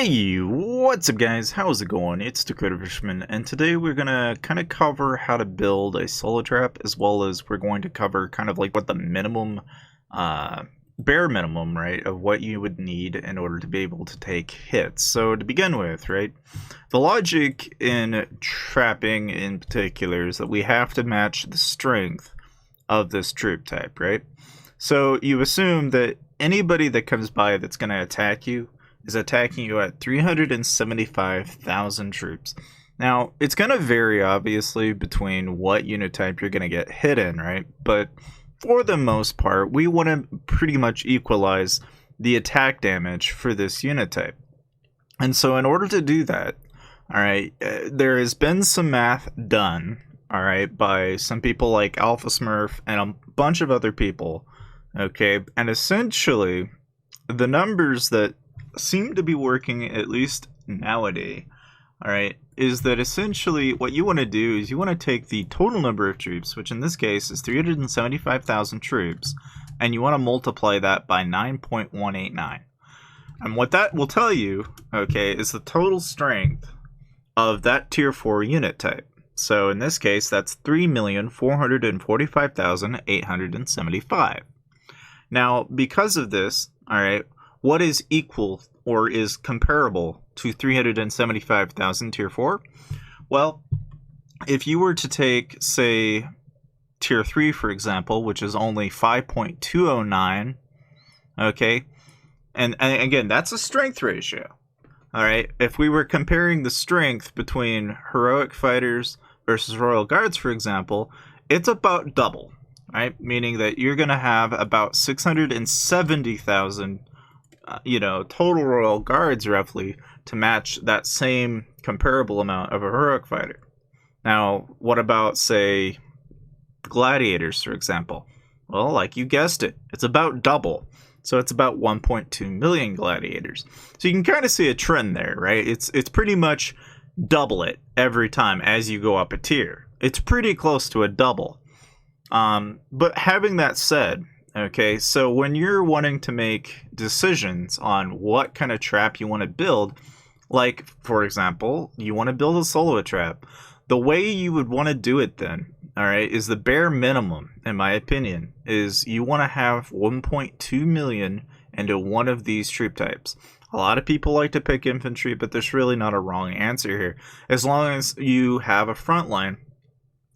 Hey, what's up guys? How's it going? It's Dakanoth, and today we're gonna kind of cover how to build a solo trap, as well as we're going to cover kind of like what the minimum, bare minimum, right, of what you would need in order to be able to take hits. So to begin with, right, the logic in trapping in particular is that we have to match the strength of this troop type, right? So you assume that anybody that comes by that's going to attack you is attacking you at 375,000 troops. Now, it's going to vary, obviously, between what unit type you're going to get hit in, right? But for the most part, we want to pretty much equalize the attack damage for this unit type. And so in order to do that, all right, there has been some math done, all right, by some people like Alpha Smurf and a bunch of other people, okay? And essentially, the numbers that seem to be working, at least nowadays, all right, is that essentially what you want to do is you want to take the total number of troops, which in this case is 375,000 troops, and you want to multiply that by 9.189. And what that will tell you, okay, is the total strength of that tier 4 unit type. So in this case, that's 3,445,875. Now, because of this, all right, what is equal or is comparable to 375,000 tier 4? Well, if you were to take, say, tier 3, for example, which is only 5.209, okay, and again, that's a strength ratio, all right? If we were comparing the strength between heroic fighters versus royal guards, for example, it's about double, right? Meaning that you're going to have about 670,000 total royal guards roughly to match that same comparable amount of a heroic fighter. Now, what about, say, gladiators, for example? Well, like you guessed it, it's about double. So it's about 1.2 million gladiators. So you can kind of see a trend there, right? It's pretty much double it every time as you go up a tier. It's pretty close to a double. But having that said, okay, so when you're wanting to make decisions on what kind of trap you want to build, like, for example, you want to build a solo trap, the way you would want to do it then, all right, is the bare minimum, in my opinion, is you want to have 1.2 million into one of these troop types. A lot of people like to pick infantry, but there's really not a wrong answer here. As long as you have a front line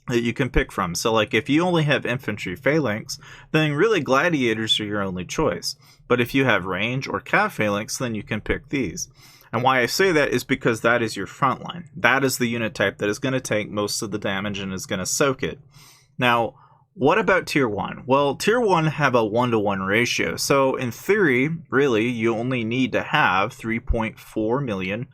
that you can pick from. So like if you only have infantry phalanx, then really gladiators are your only choice. But if you have range or cav phalanx, then you can pick these. And why I say that is because that is your front line. That is the unit type that is going to take most of the damage and is going to soak it. Now, what about tier 1? Well, tier 1 have a 1-to-1 ratio. So in theory, really, you only need to have 3.4 million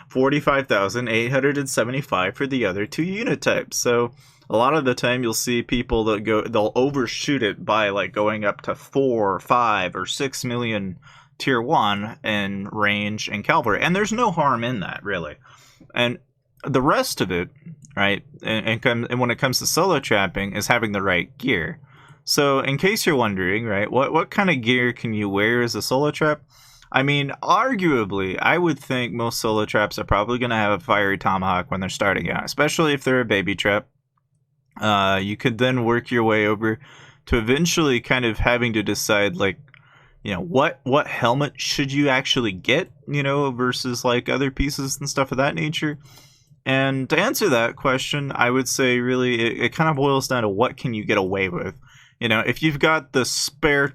45,875 for the other two unit types. So a lot of the time you'll see people that they'll overshoot it by like going up to 4, 5, or 6 million tier 1 in range and cavalry. And there's no harm in that, really. And the rest of it, right, and when it comes to solo trapping, is having the right gear. So in case you're wondering, right, what kind of gear can you wear as a solo trap? I mean, arguably, I would think most solo traps are probably going to have a fiery tomahawk when they're starting out, especially if they're a baby trap. You could then work your way over to eventually kind of having to decide, like, what helmet should you actually get, versus like other pieces and stuff of that nature. And to answer that question, I would say really it kind of boils down to what can you get away with. If you've got the spare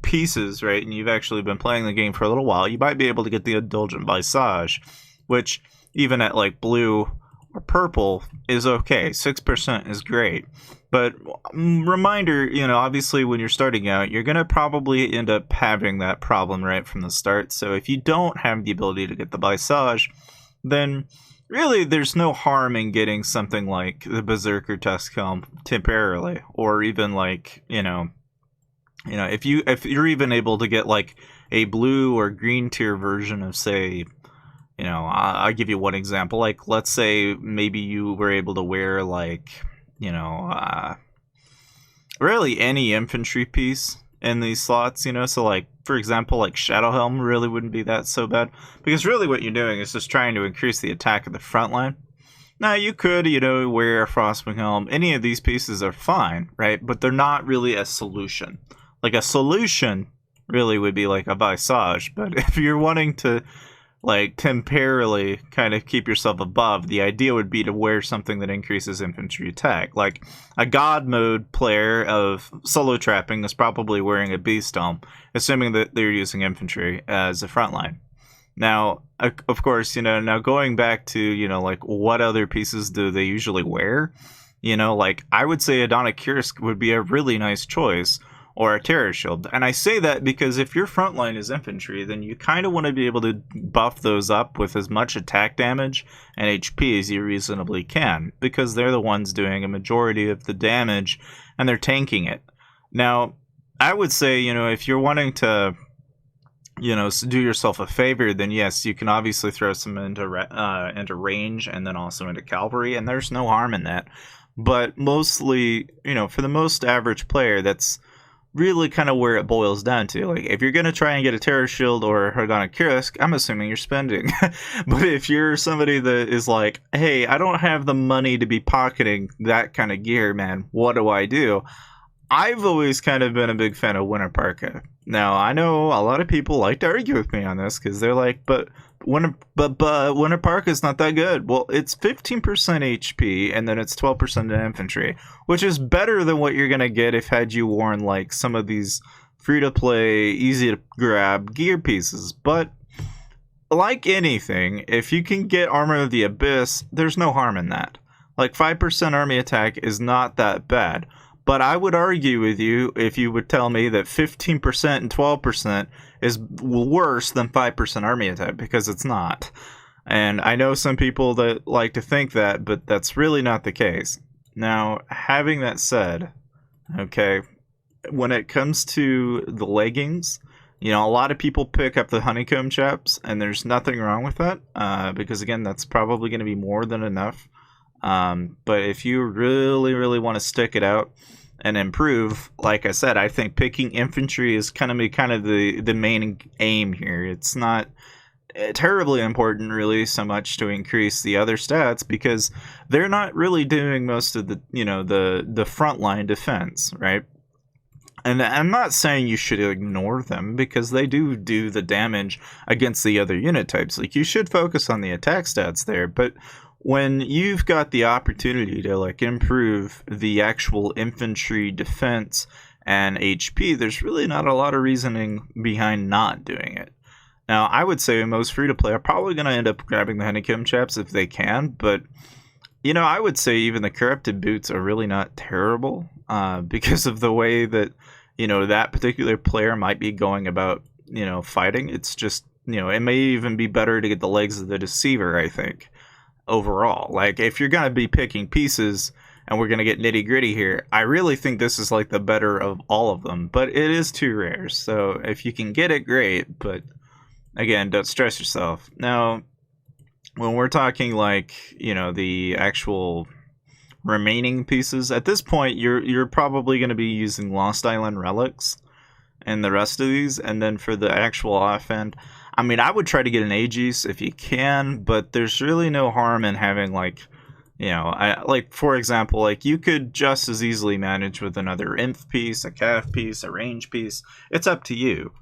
pieces, right, and you've actually been playing the game for a little while, you might be able to get the Indulgent Visage, which even at like blue or purple is okay. 6% is great. But reminder, obviously when you're starting out, you're going to probably end up having that problem right from the start. So if you don't have the ability to get the Visage, then really there's no harm in getting something like the Berserker Tusk Helm temporarily, or even like, if you're even able to get like a blue or green tier version of, say, I'll give you one example. Like, let's say maybe you were able to wear like, really any infantry piece in these slots, you know. So like, for example, like Shadow Helm really wouldn't be that so bad, because really what you're doing is just trying to increase the attack of the front line. Now you could, you know, wear a Frostwing Helm. Any of these pieces are fine, right? But they're not really a solution. Like a solution really would be like a Visage, but if you're wanting to like temporarily kind of keep yourself above, the idea would be to wear something that increases infantry attack. Like a god mode player of solo trapping is probably wearing a beast helm, assuming that they're using infantry as a front line. Now, of course, you know, now going back to, you know, like what other pieces do they usually wear? You know, like I would say Adana Kursk would be a really nice choice, or a terror shield. And I say that because if your front line is infantry, then you kind of want to be able to buff those up with as much attack damage and HP as you reasonably can, because they're the ones doing a majority of the damage and they're tanking it. Now, I would say, you know, if you're wanting to, you know, do yourself a favor, then yes, you can obviously throw some into range and then also into cavalry, and there's no harm in that. But mostly, you know, for the most average player, that's really kind of where it boils down to. Like, if you're going to try and get a Terror Shield or Hagana Kursk, I'm assuming you're spending. But if you're somebody that is like, hey, I don't have the money to be pocketing that kind of gear, man, what do I do? I've always kind of been a big fan of Winter Parka. Now, I know a lot of people like to argue with me on this because they're like, but Winter Parka is not that good. Well, it's 15% HP and then it's 12% infantry, which is better than what you're gonna get if had you worn like some of these free-to-play, easy-to-grab gear pieces. But like anything, if you can get Armor of the Abyss, there's no harm in that. Like 5% army attack is not that bad. But I would argue with you if you would tell me that 15% and 12% is worse than 5% army attack, because it's not. And I know some people that like to think that, but that's really not the case. Now, having that said, okay, when it comes to the leggings, you know, a lot of people pick up the honeycomb chaps, and there's nothing wrong with that, because again, that's probably going to be more than enough. But if you really, really want to stick it out and improve, like I said, I think picking infantry is kind of the main aim here. It's not terribly important, really, so much to increase the other stats, because they're not really doing most of the, you know, the frontline defense, right? And I'm not saying you should ignore them, because they do the damage against the other unit types. Like, you should focus on the attack stats there, but when you've got the opportunity to like improve the actual infantry defense and HP, there's really not a lot of reasoning behind not doing it. Now, I would say most free-to-play are probably going to end up grabbing the honeycomb chaps if they can, but, you know, I would say even the corrupted boots are really not terrible, because of the way that, you know, that particular player might be going about, you know, fighting. It's just, you know, it may even be better to get the legs of the deceiver, I think, overall. Like, if you're going to be picking pieces and we're going to get nitty gritty here, I really think this is like the better of all of them, but it is too rare. So if you can get it, great. But again, don't stress yourself. Now, when we're talking like, you know, the actual remaining pieces, at this point, you're probably going to be using Lost Island relics and the rest of these. And then for the actual offhand, I mean, I would try to get an Aegis if you can, but there's really no harm in having, like, you know, like, for example, like, you could just as easily manage with another Inf piece, a Cav piece, a range piece. It's up to you.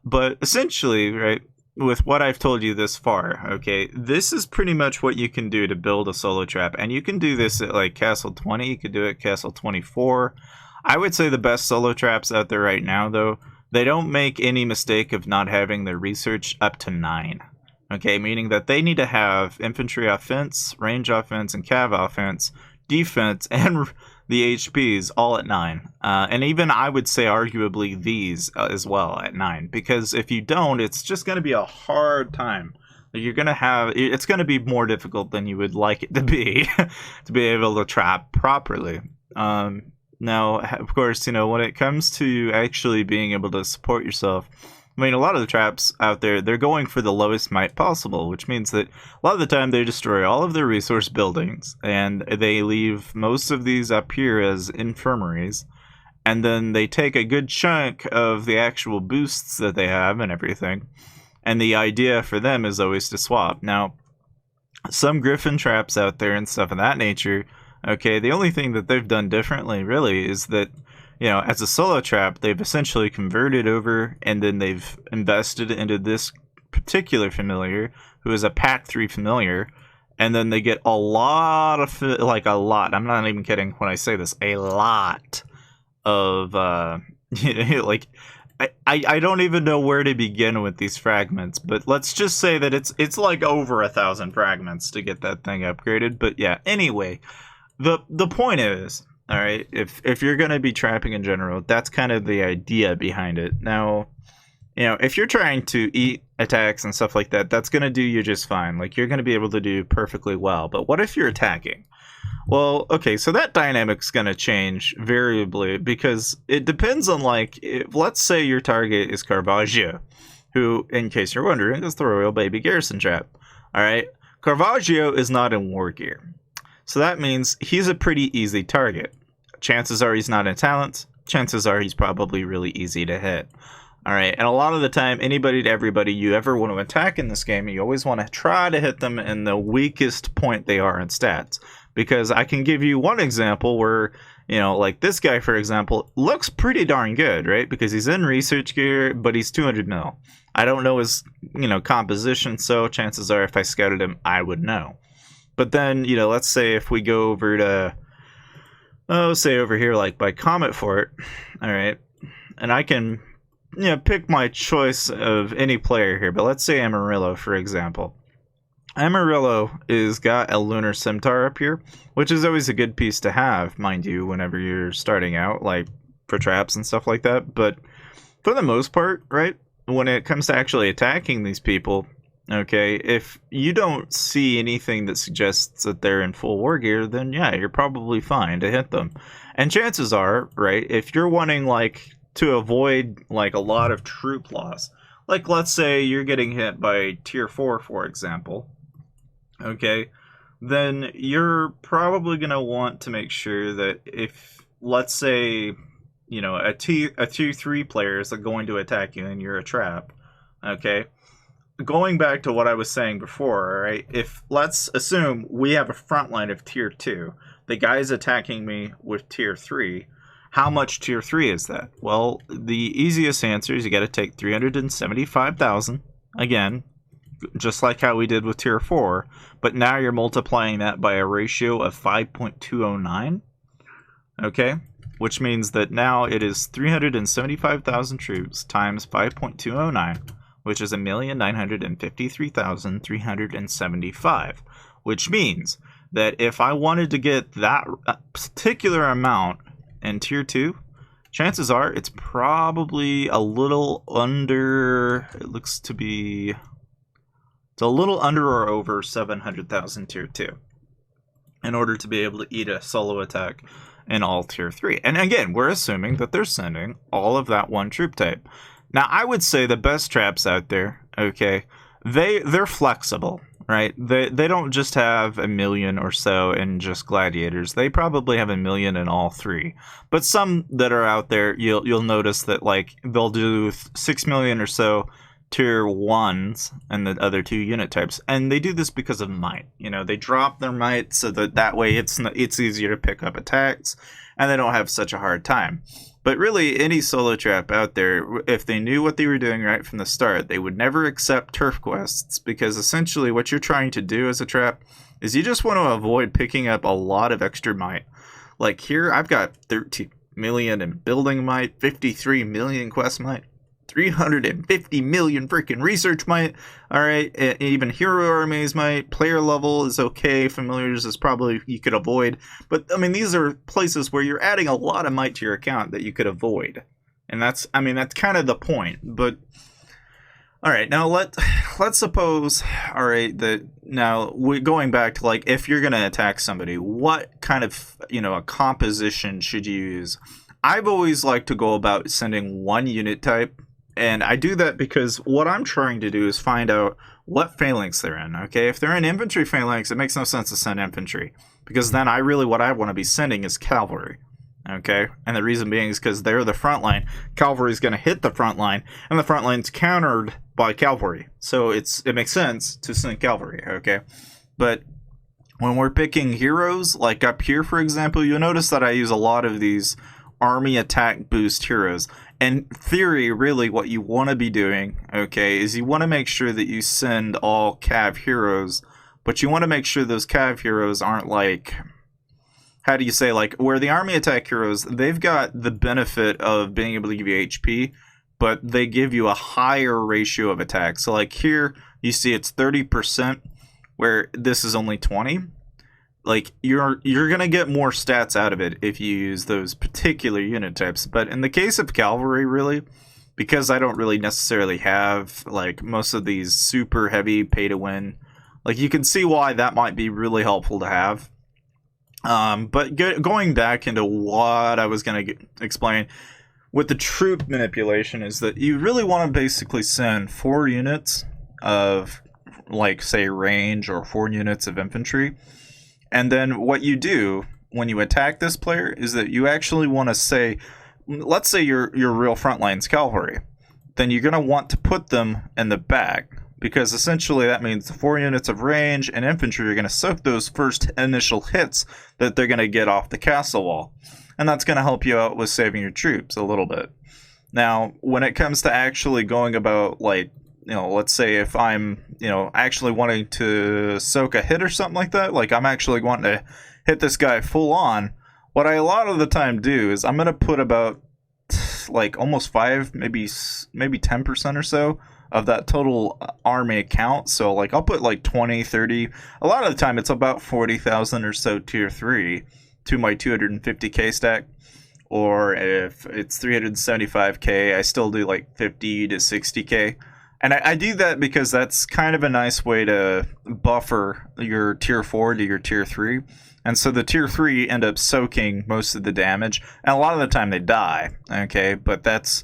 But essentially, right, with what I've told you this far, okay, this is pretty much what you can do to build a solo trap. And you can do this at, like, Castle 20. You could do it at Castle 24. I would say the best solo traps out there right now, though, they don't make any mistake of not having their research up to 9. Okay, meaning that they need to have infantry offense, range offense, and cav offense, defense, and the HPs all at 9. And even I would say arguably these as well at 9. Because if you don't, it's just going to be a hard time. You're going to have, it's going to be more difficult than you would like it to be able to trap properly. Now, of course, you know, when it comes to actually being able to support yourself, I mean, a lot of the traps out there, they're going for the lowest might possible, which means that a lot of the time they destroy all of their resource buildings, and they leave most of these up here as infirmaries. and then they take a good chunk of the actual boosts that they have and everything. And the idea for them is always to swap. Now, some Gryphon traps out there and stuff of that nature, okay, the only thing that they've done differently, really, is that, you know, as a solo trap, they've essentially converted over and then they've invested into this particular familiar, who is a Pack 3 familiar, and then they get a lot of, like a lot, I'm not even kidding when I say this, a lot of, like, I don't even know where to begin with these fragments, but let's just say that it's like over 1,000 fragments to get that thing upgraded. But yeah, anyway, the point is, all right, if you're gonna be trapping in general, that's kind of the idea behind it. Now, you know, if you're trying to eat attacks and stuff like that, that's gonna do you just fine. Like, you're gonna be able to do perfectly well. But what if you're attacking? Well, okay, so that dynamic's going to change variably because it depends on, like, let's say your target is Caravaggio, who, in case you're wondering, is the royal baby garrison trap. All right, Caravaggio is not in war gear, so that means he's a pretty easy target. Chances are he's not in talents. Chances are he's probably really easy to hit. All right, and a lot of the time, anybody to everybody you ever want to attack in this game, you always want to try to hit them in the weakest point they are in stats. Because I can give you one example where, you know, like this guy, for example, looks pretty darn good, right? Because he's in research gear, but he's 200 mil. I don't know his, you know, composition, so chances are if I scouted him, I would know. But then, you know, let's say if we go over to, say over here, like by Comet Fort, all right, and I can, you know, pick my choice of any player here, but let's say Amarillo, for example. Amarillo is got a lunar scimitar up here, which is always a good piece to have, mind you, whenever you're starting out, like for traps and stuff like that. But for the most part, right, when it comes to actually attacking these people, okay, if you don't see anything that suggests that they're in full war gear, then yeah, you're probably fine to hit them. And chances are, right, if you're wanting, like, to avoid, like, a lot of troop loss, like, let's say you're getting hit by tier 4, for example, okay, then you're probably going to want to make sure that if, let's say, you know, a tier 3 player is going to attack you and you're a trap, okay, going back to what I was saying before, right, if, let's assume we have a front line of tier 2, the guy's attacking me with tier 3, how much tier 3 is that? Well, the easiest answer is you got to take 375,000, again, just like how we did with tier 4, but now you're multiplying that by a ratio of 5.209, okay, which means that now it is 375,000 troops times 5.209, which is 1,953,375, which means that if I wanted to get that particular amount in tier 2, chances are it's probably a little under, it looks to be, it's a little under or over 700,000 tier 2 in order to be able to eat a solo attack in all tier 3. And again, we're assuming that they're sending all of that one troop type. Now, I would say the best traps out there, okay, they're flexible, right? They don't just have 1 million or so in just gladiators. They probably have 1 million in all 3. But some that are out there, you'll notice that, like, they'll do 6 million or so tier 1s and the other 2 unit types, and they do this because of might. You know, they drop their might so that way it's easier to pick up attacks and they don't have such a hard time. But really, any solo trap out there, if they knew what they were doing right from the start, they would never accept turf quests, because essentially what you're trying to do as a trap is you just want to avoid picking up a lot of extra might. Like here, I've got 13 million in building might, 53 million quest might, 350 million freaking research might. Alright, even hero armies might. Player level is okay. Familiars is probably you could avoid. But, I mean, these are places where you're adding a lot of might to your account that you could avoid. And that's kind of the point. But, alright, now let's suppose, alright, that now we're going back to, like, if you're going to attack somebody, what kind of, a composition should you use? I've always liked to go about sending one unit type. And I do that because what I'm trying to do is find out what phalanx they're in, okay? If they're in infantry phalanx, it makes no sense to send infantry, because then what I want to be sending is cavalry, Okay, and the reason being is because they're the front line. Cavalry is going to hit the front line, and the front line's countered by cavalry. So it makes sense to send cavalry. Okay, but when we're picking heroes, like up here, for example, you'll notice that I use a lot of these army attack boost heroes. In theory, really, what you want to be doing, okay, is you want to make sure that you send all cav heroes, but you want to make sure those cav heroes aren't like, how do you say, like, where the army attack heroes, they've got the benefit of being able to give you HP, but they give you a higher ratio of attack. So, like, here, you see it's 30%, where this is only 20. Like, you're gonna get more stats out of it if you use those particular unit types. But in the case of cavalry, really, because I don't really necessarily have, like, most of these super heavy pay-to-win, like, you can see why that might be really helpful to have. But going back into what I was going to explain with the troop manipulation is that you really want to basically send 4 units of, like, say, range, or 4 units of infantry. And then what you do when you attack this player is that you actually want to say, let's say your real front line's cavalry. Then you're going to want to put them in the back, because essentially that means the 4 units of range and infantry are going to soak those first initial hits that they're going to get off the castle wall. And that's going to help you out with saving your troops a little bit. Now, when it comes to actually going about, like, let's say if I'm, actually wanting to soak a hit or something like that, like I'm actually wanting to hit this guy full on, what I a lot of the time do is I'm going to put about, like, almost 5, maybe 10% or so of that total army count. So, like, I'll put like 20, 30. A lot of the time it's about 40,000 or so tier 3 to my 250k stack. Or if it's 375k, I still do like 50 to 60k. And I do that because that's kind of a nice way to buffer your tier 4 to your tier 3. And so the tier 3 end up soaking most of the damage. And a lot of the time they die. Okay, but that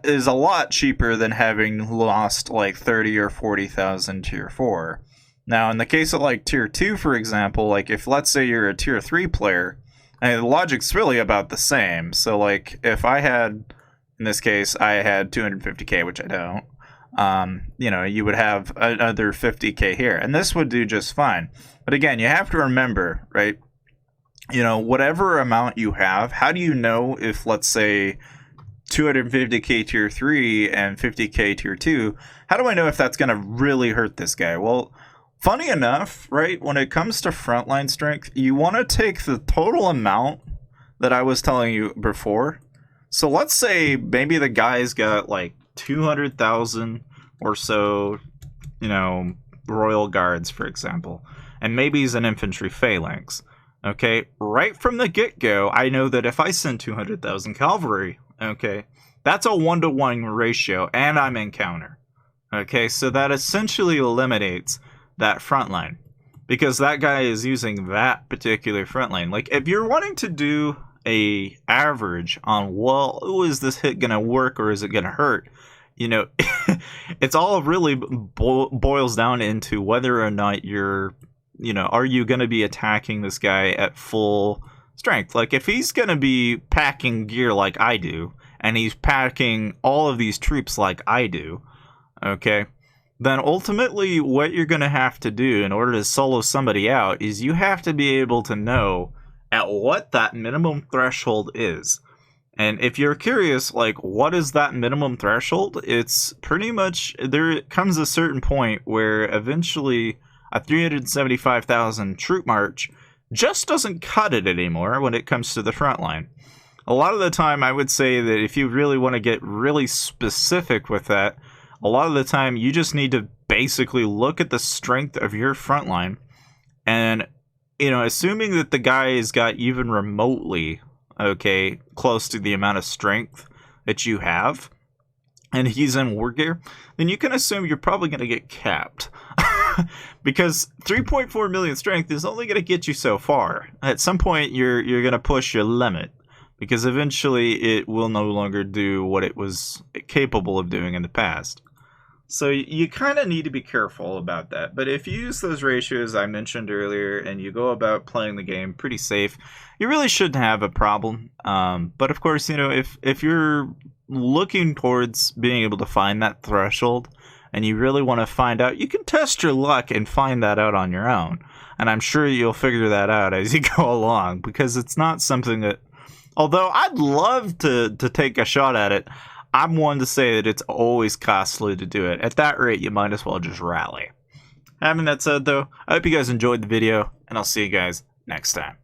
is a lot cheaper than having lost like 30 or 40,000 tier 4. Now, in the case of like tier 2, for example, like if let's say you're a tier 3 player, the logic's really about the same. So, like, if I had, in this case, I had 250k, which I don't, you would have another 50k here, and this would do just fine. But again, you have to remember, right? Whatever amount you have, how do you know if, let's say, 250k tier 3 and 50k tier 2, how do I know if that's going to really hurt this guy? Well, funny enough, right, when it comes to frontline strength, you want to take the total amount that I was telling you before. So let's say maybe the guy's got like 200,000 or so, Royal Guards, for example, and maybe he's an infantry phalanx. Okay, right from the get-go, I know that if I send 200,000 cavalry, okay, that's a 1-to-1 ratio, and I'm in counter. Okay, so that essentially eliminates that front line, because that guy is using that particular front line. Like, if you're wanting to do a average on, well, is this hit gonna work or is it gonna hurt? It's all really boils down into whether or not you're, are you gonna be attacking this guy at full strength? Like, if he's gonna be packing gear like I do, and he's packing all of these troops like I do, okay, then ultimately what you're going to have to do in order to solo somebody out is you have to be able to know at what that minimum threshold is. And if you're curious, like, what is that minimum threshold? It's pretty much, there comes a certain point where eventually a 375,000 troop march just doesn't cut it anymore when it comes to the front line. A lot of the time, I would say that if you really want to get really specific with that, a lot of the time you just need to basically look at the strength of your front line, and, assuming that the guy has got even remotely, okay, close to the amount of strength that you have, and he's in war gear, then you can assume you're probably going to get capped. Because 3.4 million strength is only going to get you so far. At some point, you're going to push your limit, because eventually it will no longer do what it was capable of doing in the past. So you kind of need to be careful about that. But if you use those ratios I mentioned earlier and you go about playing the game pretty safe, you really shouldn't have a problem. But of course, you know, if you're looking towards being able to find that threshold and you really want to find out, you can test your luck and find that out on your own. And I'm sure you'll figure that out as you go along, because it's not something that, although I'd love to take a shot at it, I'm one to say that it's always costly to do it. At that rate, you might as well just rally. Having that said, though, I hope you guys enjoyed the video, and I'll see you guys next time.